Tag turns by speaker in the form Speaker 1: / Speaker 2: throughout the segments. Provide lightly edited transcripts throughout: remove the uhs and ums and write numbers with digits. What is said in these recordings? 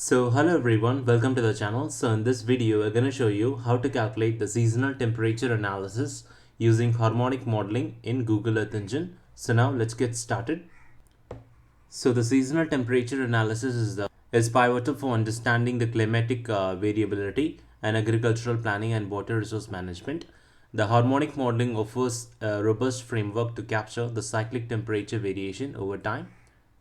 Speaker 1: Hello everyone, welcome to the channel. In this video we're going to show you how to calculate the seasonal temperature analysis using harmonic modeling in Google Earth Engine. Now let's get started. The seasonal temperature analysis is pivotal for understanding the climatic variability and agricultural planning and water resource management. The harmonic modeling offers a robust framework to capture the cyclic temperature variation over time.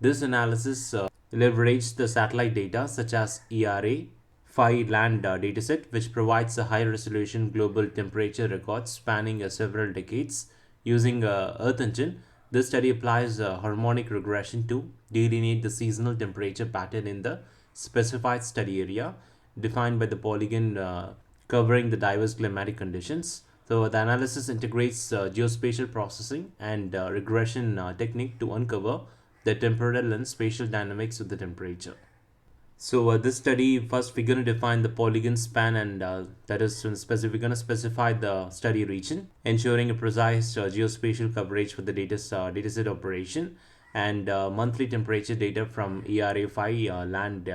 Speaker 1: This analysis leverages the satellite data such as ERA5-LAND dataset, which provides a high-resolution global temperature record spanning several decades. Using Earth Engine, this study applies harmonic regression to delineate the seasonal temperature pattern in the specified study area, defined by the polygon covering the diverse climatic conditions. The analysis integrates geospatial processing and regression technique to uncover the temporal and spatial dynamics of the temperature. This study, first we're going to define the polygon span, and that is we're going to specify the study region, ensuring a precise geospatial coverage for the dataset operation, and monthly temperature data from ERA5-LAND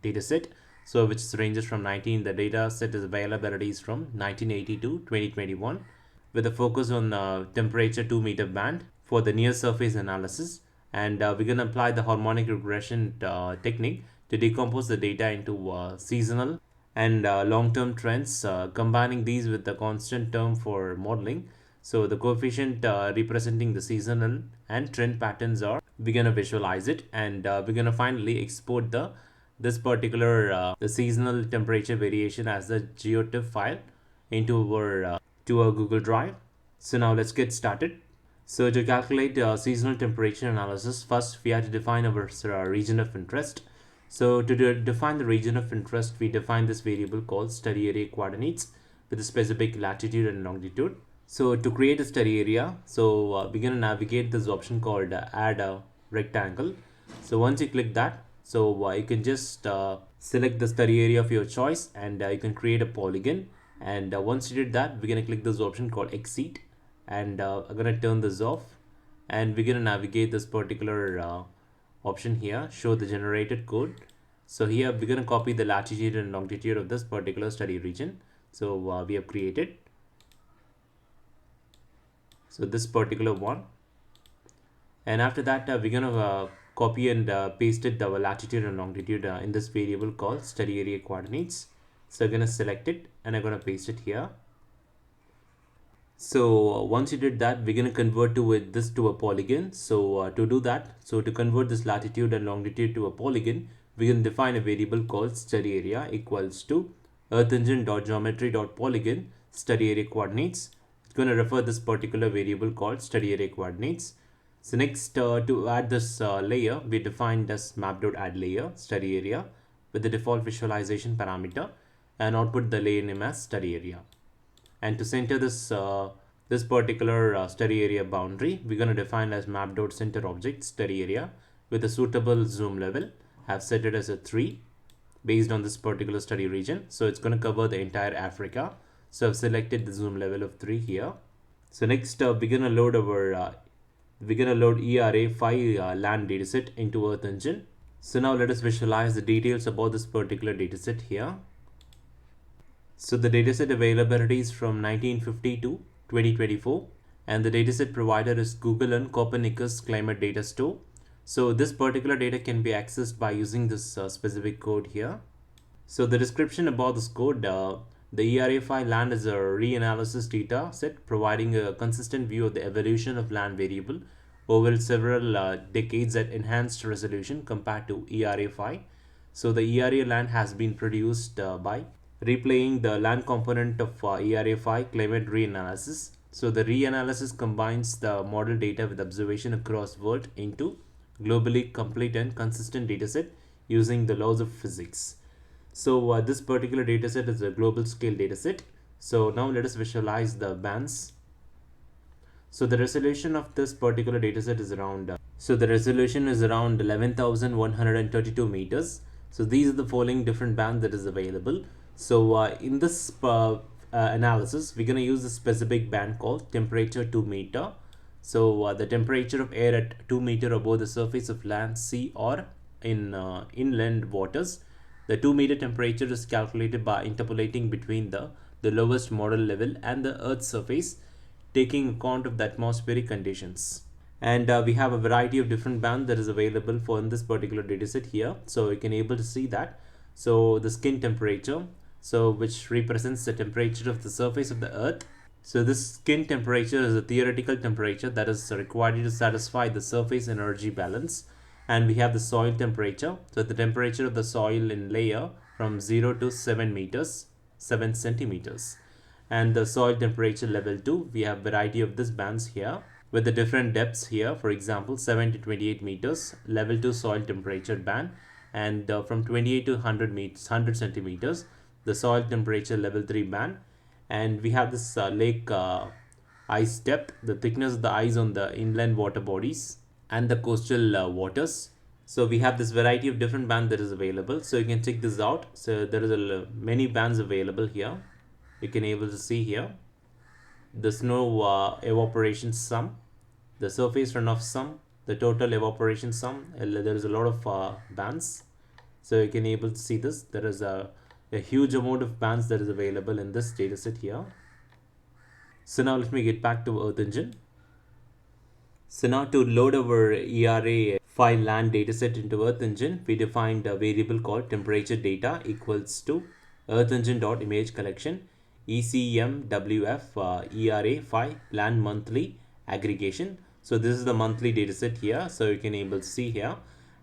Speaker 1: dataset. Which ranges from the data set is availabilities from 1980 to 2021, with a focus on temperature 2-meter band for the near surface analysis. And we're going to apply the harmonic regression technique to decompose the data into seasonal and long-term trends, combining these with the constant term for modeling. So the coefficient representing the seasonal and trend patterns are, we're going to visualize it, and we're going to finally export this particular the seasonal temperature variation as the GeoTIFF file into our to our Google Drive. Now let's get started. To calculate seasonal temperature analysis, first we have to define our region of interest. To define the region of interest, we define this variable called study area coordinates with a specific latitude and longitude. To create a study area, we're going to navigate this option called add a rectangle. Once you click that, you can just select the study area of your choice, and you can create a polygon. And once you did that, we're going to click this option called exceed, and I'm going to turn this off, and we're going to navigate this particular option here, show the generated code. Here we're going to copy the latitude and longitude of this particular study region. We have created this particular one, and after that we're going to copy and paste it, our latitude and longitude in this variable called study area coordinates. I'm going to select it and I'm going to paste it here. Once you did that, we're going to convert this to a polygon. To do that, to convert this latitude and longitude to a polygon, we can define a variable called study area equals to earthengine.geometry.polygon study area coordinates. It's going to refer this particular variable called study area coordinates. Next, to add this layer, we defined this map.addLayer study area with the default visualization parameter, and output the layer name as study area. And to center this this particular study area boundary, we're going to define as map.center object study area with a suitable zoom level. I've set it as a 3 based on this particular study region. It's going to cover the entire Africa. I've selected the zoom level of 3 here. Next, we're going to load our ERA5-LAND dataset into Earth Engine. Now let us visualize the details about this particular dataset here. The dataset availability is from 1950 to 2024, and the dataset provider is Google and Copernicus Climate Data Store. This particular data can be accessed by using this specific code here. The description about this code, the ERA5-LAND is a reanalysis data set providing a consistent view of the evolution of land variable over several decades at enhanced resolution compared to ERA5. The ERA-LAND has been produced by replaying the land component of ERA5 climate reanalysis. The reanalysis combines the model data with observation across world into globally complete and consistent dataset using the laws of physics. This particular dataset is a global scale dataset. Now let us visualize the bands. The resolution of this particular dataset is around 11,132 meters. These are the following different bands that is available. In this analysis, we're going to use a specific band called temperature 2 meter. The temperature of air at 2 meter above the surface of land, sea, or in inland waters The 2-meter temperature is calculated by interpolating between the lowest model level and the Earth's surface, taking account of the atmospheric conditions. And we have a variety of different bands that is available for in this particular dataset here. So you can able to see that. So the skin temperature, so which represents the temperature of the surface of the Earth. So this skin temperature is a theoretical temperature that is required to satisfy the surface energy balance. And we have the soil temperature. So the temperature of the soil in layer from 0 to 7 meters, 7 centimeters. And the soil temperature level 2, we have variety of these bands here with the different depths here. For example, 7 to 28 meters, level 2 soil temperature band, and from 28 to 100 meters, 100 centimeters, the soil temperature level 3 band. And we have this lake ice depth, the thickness of the ice on the inland water bodies and the coastal waters. So we have this variety of different bands that is available. So you can check this out. So there is many bands available here. You can able to see here the snow evaporation sum, the surface runoff sum, the total evaporation sum. There is a lot of bands. So you can able to see this. There is a huge amount of bands that is available in this dataset here. So now let me get back to Earth Engine. So now to load our ERA5-LAND dataset into Earth Engine, we defined a variable called temperature data equals to Earth Engine.image collection ECMWF ERA5-LAND monthly aggregation. So this is the monthly dataset here. So you can able to see here.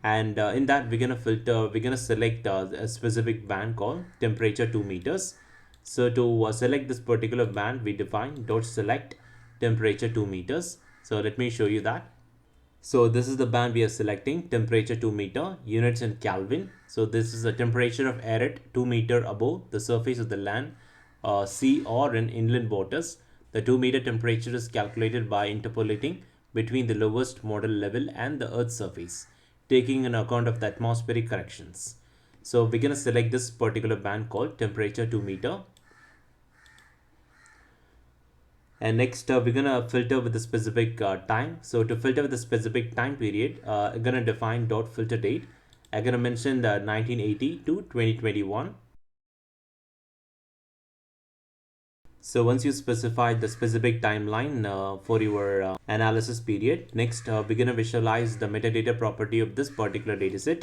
Speaker 1: And in that we're gonna filter, we're gonna select a specific band called temperature 2 meters. So to select this particular band, we define dot select temperature 2 meters. So let me show you that. So this is the band we are selecting, temperature 2 meter, units in Kelvin. So this is the temperature of air at 2 meter above the surface of the land, sea or in inland waters. The 2 meter temperature is calculated by interpolating between the lowest model level and the Earth's surface, taking in account of the atmospheric corrections. So we're going to select this particular band called temperature 2 meter. And next we're going to filter with the specific time. So to filter with the specific time period, I'm going to define dot filter date. I'm going to mention the 1980 to 2021. So once you specify the specific timeline for your analysis period, next we're going to visualize the metadata property of this particular dataset.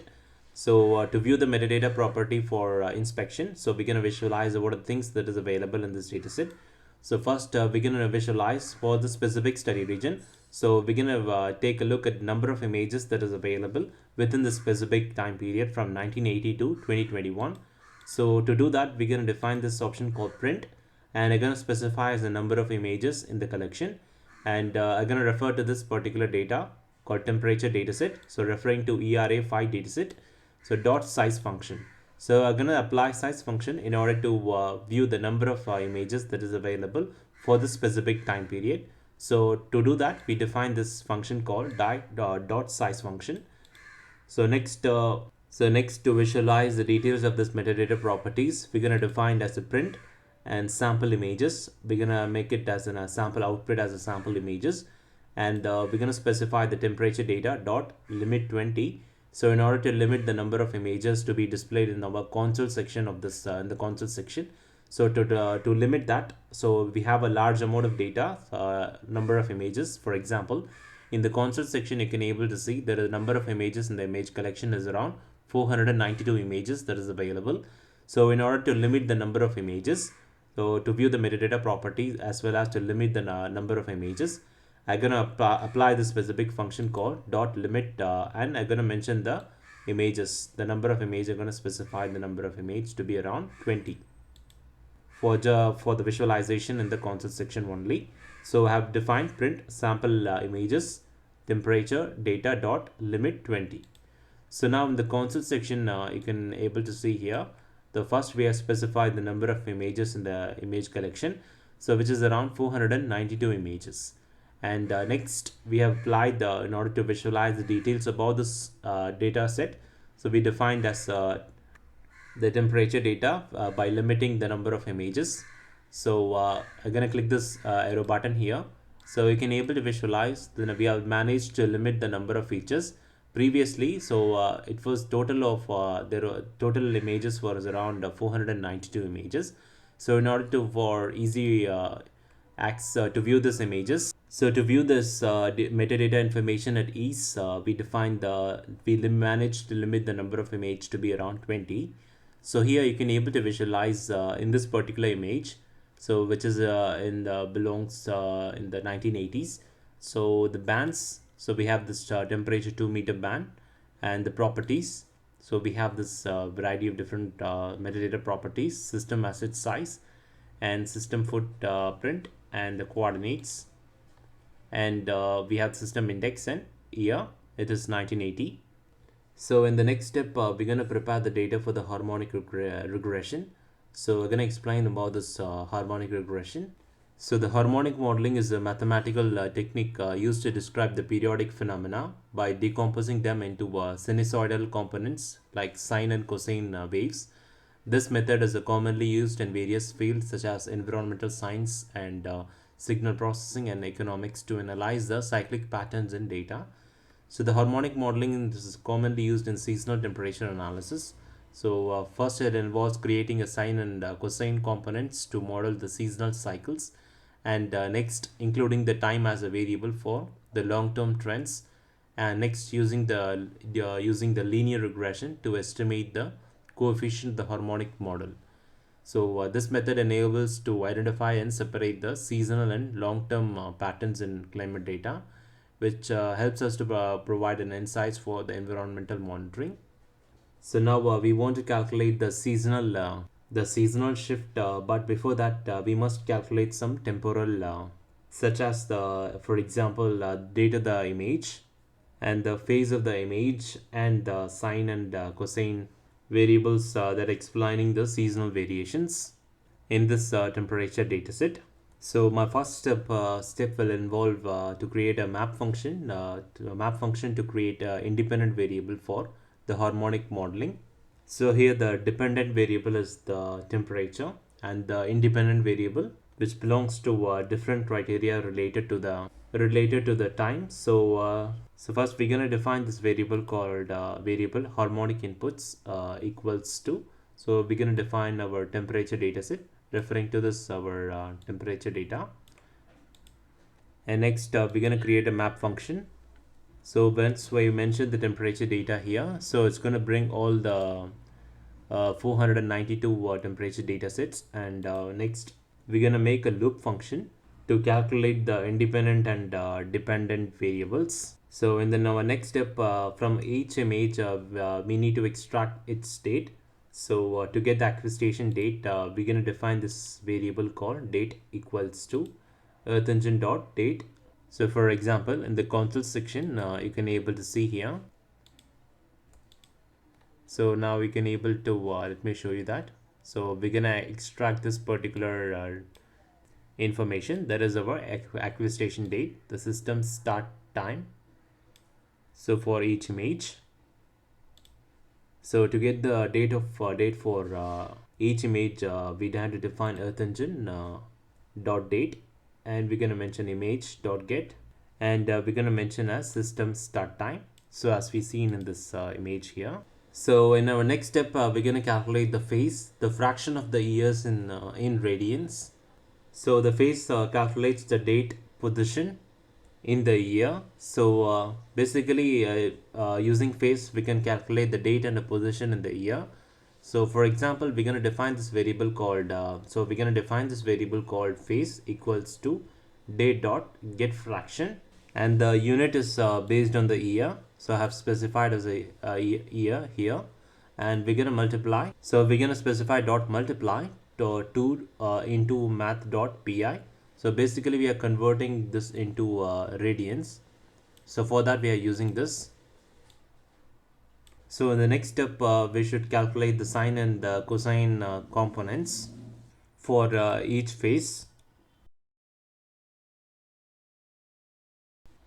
Speaker 1: So to view the metadata property for inspection, so we're going to visualize what are the things that is available in this dataset. So first we're going to visualize for the specific study region. So we're going to take a look at number of images that is available within the specific time period from 1980 to 2021. So to do that, we're going to define this option called print, and I'm going to specify as the number of images in the collection. And I'm going to refer to this particular data called temperature dataset. So referring to ERA5 dataset. So dot size function. So I'm going to apply size function in order to view the number of images that is available for the specific time period. So to do that, we define this function called dot size function. So next to visualize the details of this metadata properties, we're going to define as a print and sample images. We're going to make it as a sample output as a sample images. And we're going to specify the temperature data dot limit 20. So in order to limit the number of images to be displayed in our console section of this, in the console section. So to limit that, so we have a large amount of data, number of images. For example, in the console section, you can able to see there is a number of images in the image collection is around 492 images that is available. So in order to limit the number of images, so to view the metadata properties as well as to limit the number of images, I'm going to apply the specific function called dot limit and I'm going to mention the images, the number of images. I'm going to specify the number of images to be around 20 for the visualization in the console section only. So I have defined print sample images temperature data dot limit 20. So now in the console section, you can able to see here, the first we have specified the number of images in the image collection, so which is around 492 images. And next we have applied in order to visualize the details about this data set. So we defined as the temperature data by limiting the number of images. So I'm gonna click this arrow button here. So you can able to visualize, then we have managed to limit the number of features previously. So it was total of there were total images was around 492 images. So in order to for easy to view these images, so to view this metadata information at ease, we managed to limit the number of image to be around 20. So here you can able to visualize in this particular image, so which is in the belongs in the 1980s. So the bands, so we have this temperature 2-meter band, and the properties. So we have this variety of different metadata properties: system asset size, and system footprint, and the coordinates, and we have system index and year. It is 1980. So in the next step, we're going to prepare the data for the harmonic regression. So we're going to explain about this harmonic regression. So the harmonic modeling is a mathematical technique used to describe the periodic phenomena by decomposing them into sinusoidal components like sine and cosine waves. This method is commonly used in various fields such as environmental science and signal processing and economics to analyze the cyclic patterns in data. So the harmonic modeling is commonly used in seasonal temperature analysis. So first it involves creating a sine and cosine components to model the seasonal cycles, and next including the time as a variable for the long-term trends, and next using the linear regression to estimate the coefficient of the harmonic model. So this method enables to identify and separate the seasonal and long-term patterns in climate data, which helps us to provide an insights for the environmental monitoring. So now we want to calculate the seasonal shift, but before that we must calculate some temporal, such as the, for example, date of the image and the phase of the image and the sine and cosine variables that explaining the seasonal variations in this temperature dataset. So my first step will involve to create a map function to create an independent variable for the harmonic modeling. So here the dependent variable is the temperature, and the independent variable which belongs to different criteria related to the time. So first we're going to define this variable called variable harmonic inputs equals to. So we're going to define our temperature dataset referring to this our temperature data, and next we're going to create a map function. So once we mention the temperature data here, so it's going to bring all the 492 temperature data sets, and next we're going to make a loop function to calculate the independent and dependent variables. So in our next step, from each image we need to extract its state. So to get the acquisition date, we're going to define this variable called date equals to earth engine dot date. So for example, in the console section, you can able to see here. So now we can able to let me show you that. So we're gonna extract this particular information, that is our acquisition date, the system start time. So for each image, so to get the date for each image, we had to define earth engine dot date, and we're going to mention image dot get, and we're going to mention as system start time. So as we seen in this image here. So in our next step, we're going to calculate the phase, the fraction of the years in radians. So the phase calculates the date position in the year. So basically using phase we can calculate the date and the position in the year. So for example, we're going to define this variable called phase equals to date dot get fraction, and the unit is based on the year. So I have specified as a year here, and we're going to multiply. So we're going to specify dot multiply to 2 into math.pi. So basically we are converting this into radians. So for that we are using this. So in the next step, we should calculate the sine and the cosine components for each phase.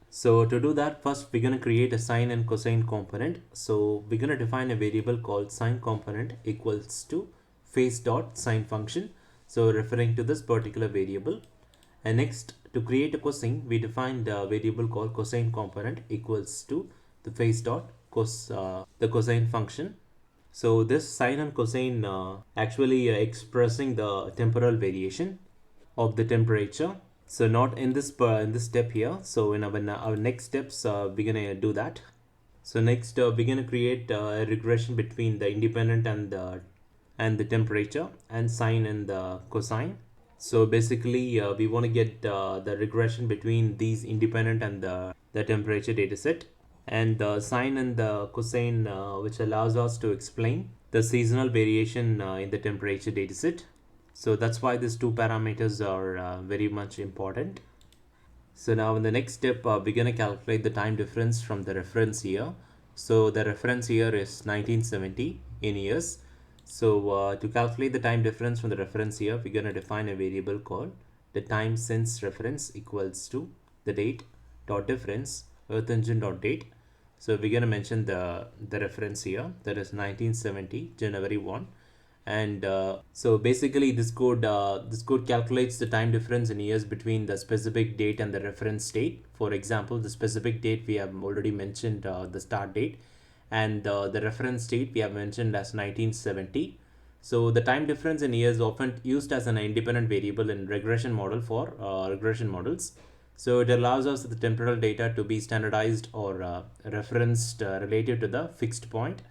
Speaker 1: So to do that, first we're going to create a sine and cosine component. So we're going to define a variable called sine component equals to phase dot sine function, so referring to this particular variable. And next, to create a cosine, we defined a variable called cosine component equals to the phase dot the cosine function. So this sine and cosine actually expressing the temporal variation of the temperature. So not in this step here. So in our next steps, we're gonna do that. So next, we're gonna create a regression between the independent and the temperature and sine and the cosine. So basically, we want to get the regression between these independent and the temperature dataset, and the sine and the cosine, which allows us to explain the seasonal variation in the temperature dataset. So that's why these two parameters are very much important. So now in the next step, we're going to calculate the time difference from the reference year. So the reference year is 1970 in years. So to calculate the time difference from the reference year, we're going to define a variable called the time since reference equals to the date dot difference earth engine dot date. So we're going to mention the reference year, that is 1970 January 1. And so basically this code calculates the time difference in years between the specific date and the reference date. For example, the specific date we have already mentioned the start date, and the reference date we have mentioned as 1970. So the time difference in years often used as an independent variable in regression model for regression models. So it allows us the temporal data to be standardized or referenced relative to the fixed point.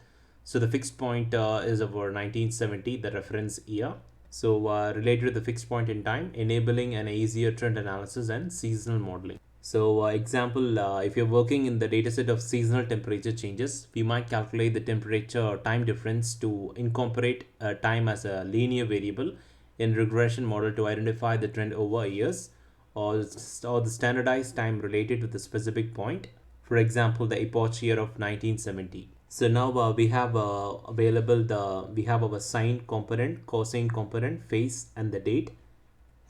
Speaker 1: So the fixed point is our 1970, the reference year. So related to the fixed point in time, enabling an easier trend analysis and seasonal modeling. So example, if you're working in the dataset of seasonal temperature changes, we might calculate the temperature or time difference to incorporate time as a linear variable in regression model to identify the trend over years, or the standardized time related to the specific point. For example, the epoch year of 1970. So now we have we have our sine component, cosine component, phase, and the date,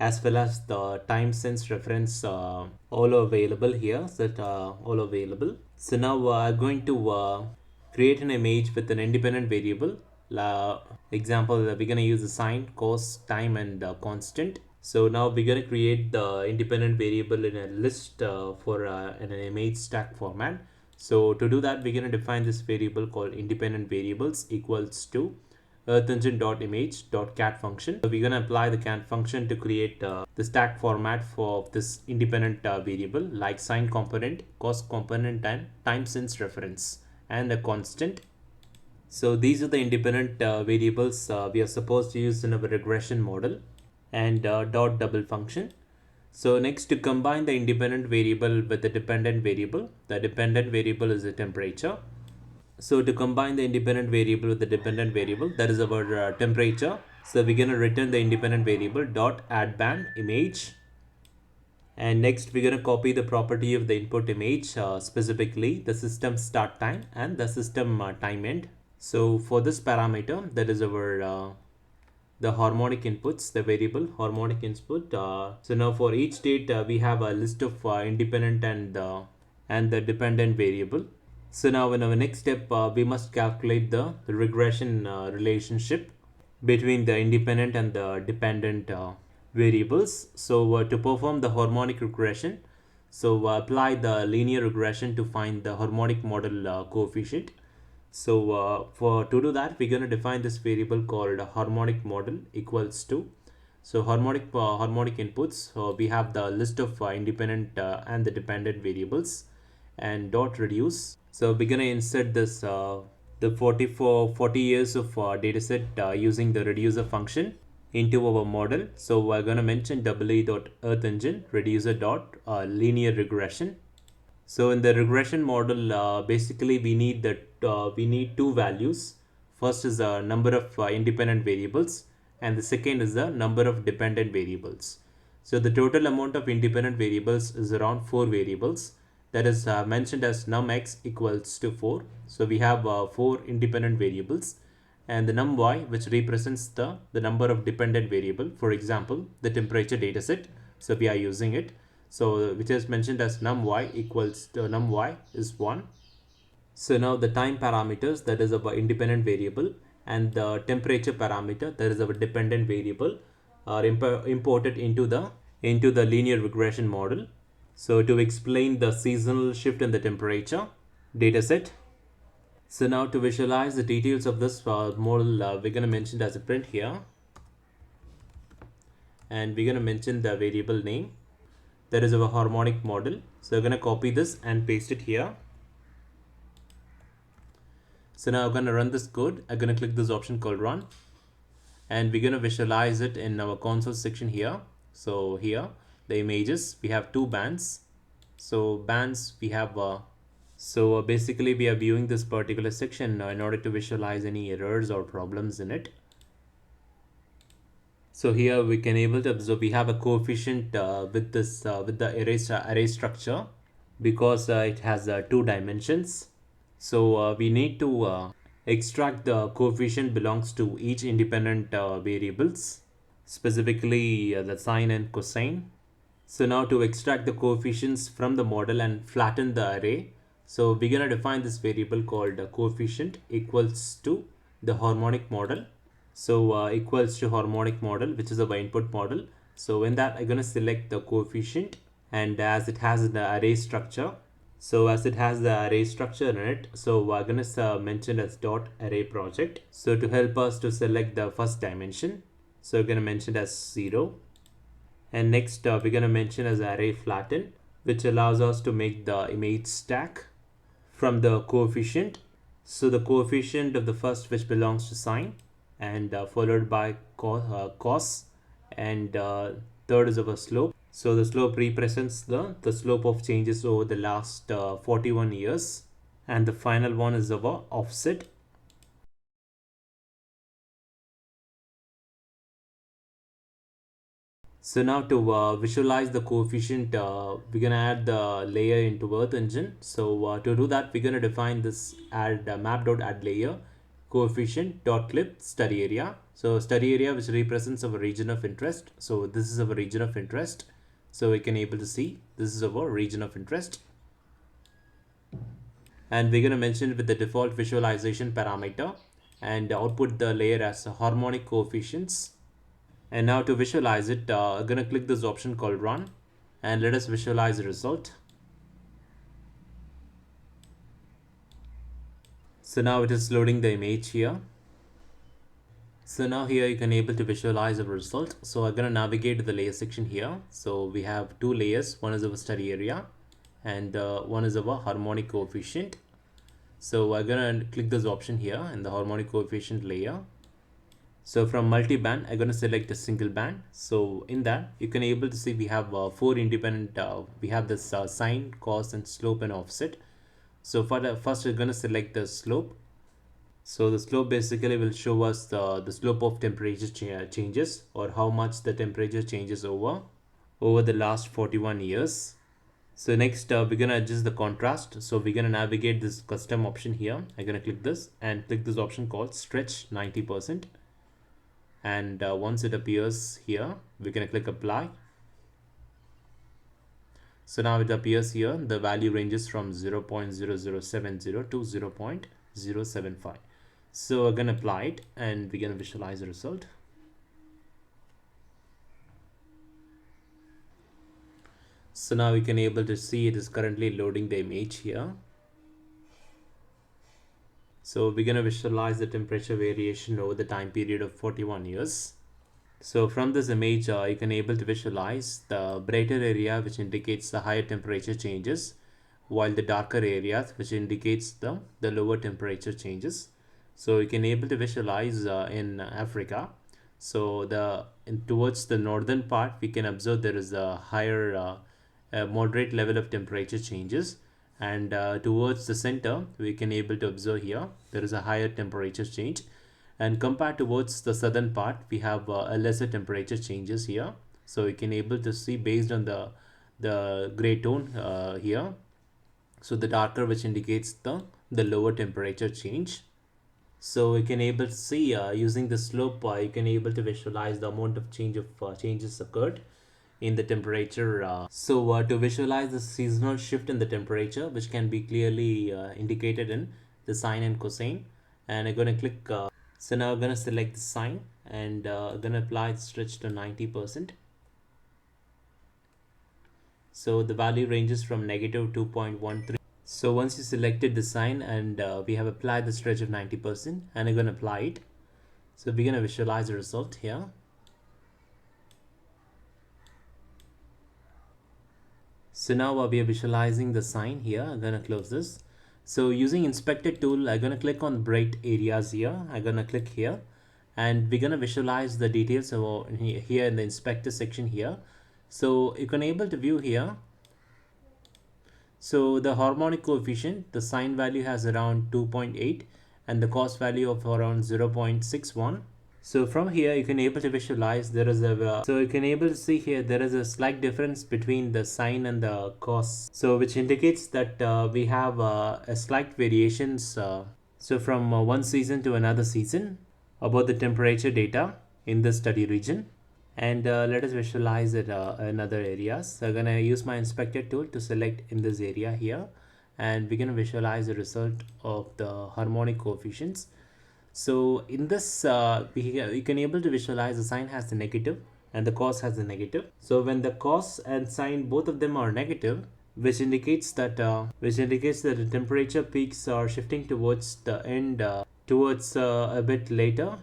Speaker 1: as well as the time since reference, all available here. All available. So now I'm going to create an image with an independent variable. Example, we're going to use the sine, cos, time, and constant. So now we're going to create the independent variable in a list in an image stack format. So to do that, we're going to define this variable called independent variables equals to earthengine.image.cat function. So we're going to apply the cat function to create the stack format for this independent variable, like sine component, cos component, and time since reference, and a constant. So these are the independent variables we are supposed to use in our regression model, and dot double function. So next, to combine the independent variable with the dependent variable, the dependent variable is the temperature. So to combine the independent variable with the dependent variable, that is our temperature. So we're going to return the independent variable dot add band image. And next, we're going to copy the property of the input image, specifically the system start time and the system time end. So for this parameter, that is our the harmonic inputs, the variable harmonic input. So now for each state, we have a list of independent and the dependent variable. So now in our next step, we must calculate the regression relationship between the independent and the dependent variables. So to perform the harmonic regression, so apply the linear regression to find the harmonic model coefficient. So to do that, we're going to define this variable called harmonic model equals to. So harmonic inputs. So we have the list of independent and the dependent variables, and dot reduce. So we're going to insert this the 40 years of dataset using the reducer function into our model. So we're going to mention earth engine reducer dot linear regression. So in the regression model, basically we need two values. First is the number of independent variables, and the second is the number of dependent variables. So the total amount of independent variables is around 4 variables. That is mentioned as numx equals to 4. So we have 4 independent variables, and the num_y, which represents the number of dependent variable. For example, the temperature dataset. So we are using it. So which is mentioned as num_y equals to num_y is 1. So now the time parameters, that is our independent variable, and the temperature parameter, that is our dependent variable, are imported into the linear regression model. So to explain the seasonal shift in the temperature dataset, So now to visualize the details of this model, we're going to mention it as a print here, and we're going to mention the variable name. That is our harmonic model. So we're going to copy this and paste it here. So now I'm going to run this code. I'm going to click this option called run, and we're going to visualize it in our console section here. So here, the images, we have two bands. So bands, we have basically we are viewing this particular section in order to visualize any errors or problems in it. So here we can able to observe we have a coefficient with this with the array structure, because it has 2 dimensions. So we need to extract the coefficient belongs to each independent variables, specifically the sine and cosine. So now to extract the coefficients from the model and flatten the array, so we're going to define this variable called coefficient equals to the harmonic model. So equals to harmonic model, which is our input model. So in that, I'm going to select the coefficient, and as it has the array structure, in it, so we're going to mention as dot array project. So to help us to select the first dimension, so we're going to mention it as 0. And next we're going to mention as array flatten, which allows us to make the image stack from the coefficient. So the coefficient of the first, which belongs to sine, and followed by cos, and third is our slope. So the slope represents the slope of changes over the last 41 years, and the final one is our offset. So now to visualize the coefficient, we're gonna add the layer into Earth Engine. So to do that, we're gonna define this add map.add layer coefficient dot clip study area. So study area, which represents our region of interest. So this is our region of interest. So we can able to see this is our region of interest, and we're gonna mention it with the default visualization parameter, and output the layer as harmonic coefficients. And now to visualize it, I'm going to click this option called run, and let us visualize the result. So now it is loading the image here. So now here you can able to visualize the result. So I'm going to navigate to the layer section here. So we have two layers. One is our study area, and one is our harmonic coefficient. So I'm going to click this option here in the harmonic coefficient layer. So from multi-band, I'm going to select a single band. So in that, you can able to see we have 4 independent, we have this sine, cos, and slope and offset. So for the first, we're going to select the slope. So the slope basically will show us the slope of temperature changes, or how much the temperature changes over the last 41 years. So next, we're going to adjust the contrast. So we're going to navigate this custom option here. I'm going to click this and click this option called stretch 90%. And once it appears here, we can click apply. So now it appears here, the value ranges from 0.0070 to 0.075. So we're going to apply it, and we're going to visualize the result. So now we can able to see it is currently loading the image here. So we're going to visualize the temperature variation over the time period of 41 years. So from this image, you can able to visualize the brighter area, which indicates the higher temperature changes, while the darker areas, which indicates the lower temperature changes. So you can able to visualize in Africa. So towards the northern part, we can observe there is a higher moderate level of temperature changes, and towards the center, we can able to observe here there is a higher temperature change, and compared towards the southern part, we have a lesser temperature changes here. So we can able to see based on the gray tone here. So the darker, which indicates the lower temperature change. So we can able to see using the slope, you can able to visualize the amount of changes occurred in the temperature. So to visualize the seasonal shift in the temperature, which can be clearly indicated in the sine and cosine, and I'm going to click. So now I'm going to select the sine, and I'm going to apply the stretch to 90%. So the value ranges from -2.13. So once you selected the sine and we have applied the stretch of 90% and I'm going to apply it. So we're going to visualize the result here. So now we are visualizing the sine here. I'm going to close this. So using inspector tool, I'm going to click on bright areas here. I'm going to click here and we're going to visualize the details of here in the inspector section here. So you can able to view here. So the harmonic coefficient, the sine value has around 2.8 and the cos value of around 0.61. So from here you can able to visualize there is a so you can able to see here there is a slight difference between the sine and the cos, so which indicates that we have a slight variations so from one season to another season about the temperature data in the study region. And let us visualize it in other areas. So I'm gonna use my inspector tool to select in this area here and we're gonna visualize the result of the harmonic coefficients. So in this we can able to visualize the sine has the negative and the cos has the negative. So when the cos and sine both of them are negative, which indicates that the temperature peaks are shifting towards the end towards a bit later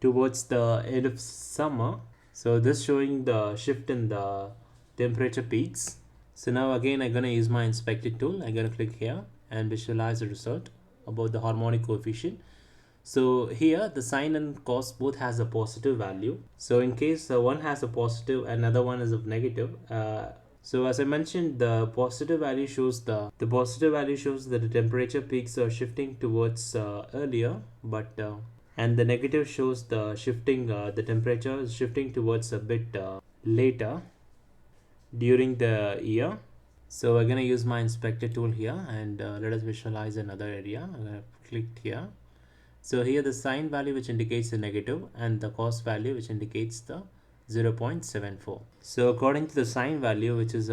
Speaker 1: towards the end of summer. So this showing the shift in the temperature peaks. So now again I'm gonna use my inspector tool. I'm gonna click here and visualize the result about the harmonic coefficient. So here the sine and cos both has a positive value. So in case one has a positive, another one is of negative. So as I mentioned, the positive value shows that the temperature peaks are shifting towards earlier, but and the negative shows the shifting the temperature is shifting towards a bit later during the year. So we're going to use my inspector tool here and let us visualize another area. I'm going to click here. So here the sine value which indicates the negative and the cos value which indicates the 0.74. So according to the sine value, which is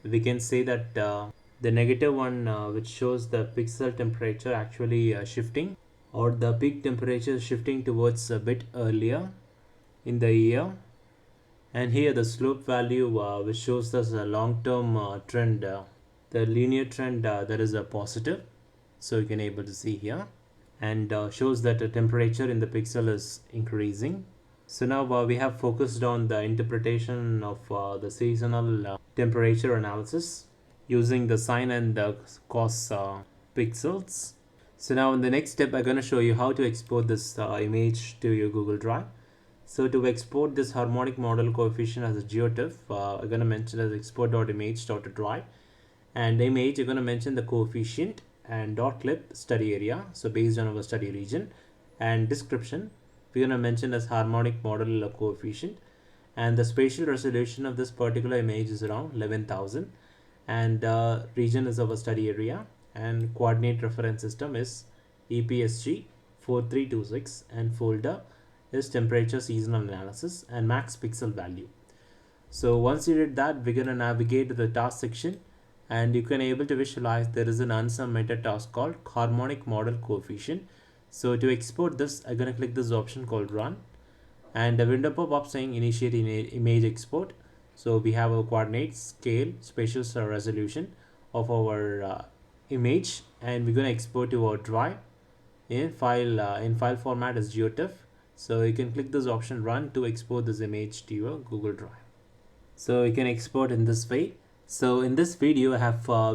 Speaker 1: we can say that the negative one which shows the pixel temperature actually shifting, or the peak temperature shifting towards a bit earlier in the year. And here the slope value which shows us a long-term trend, the linear trend that is a positive. So you can able to see here and shows that the temperature in the pixel is increasing. So now we have focused on the interpretation of the seasonal temperature analysis using the sine and the cos pixels. So now in the next step, I'm going to show you how to export this image to your Google Drive. So to export this harmonic model coefficient as a GeoTIFF, I'm going to mention as export.image.drive, and image, you're going to mention the coefficient and .clip study area. So based on our study region, and description, we're going to mention as harmonic model coefficient, and the spatial resolution of this particular image is around 11,000, and region is our study area, and coordinate reference system is EPSG 4326, and folder is temperature seasonal analysis and max pixel value. So once you did that, we're going to navigate to the task section and you can able to visualize there is an unsubmitted task called harmonic model coefficient. So to export this, I'm going to click this option called run and a window pop up saying initiate image export. So we have a coordinate, scale, spatial resolution of our image, and we're going to export to our drive in file format as GeoTIFF. So you can click this option run to export this image to your Google Drive. So you can export in this way. So in this video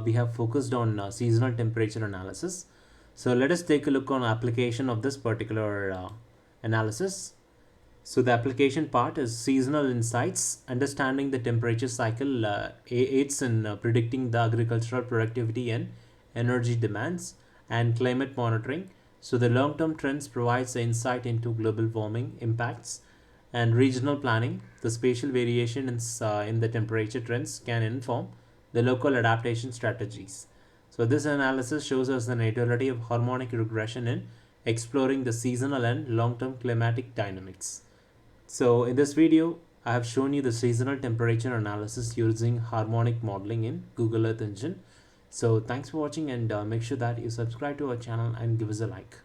Speaker 1: we have focused on seasonal temperature analysis. So let us take a look on application of this particular analysis. So the application part is seasonal insights. Understanding the temperature cycle aids in predicting the agricultural productivity and energy demands, and climate monitoring. So the long-term trends provides the insight into global warming impacts, and regional planning. The spatial variation in the temperature trends can inform the local adaptation strategies. So this analysis shows us the utility of harmonic regression in exploring the seasonal and long-term climatic dynamics. So in this video, I have shown you the seasonal temperature analysis using harmonic modeling in Google Earth Engine. So thanks for watching, and make sure that you subscribe to our channel and give us a like.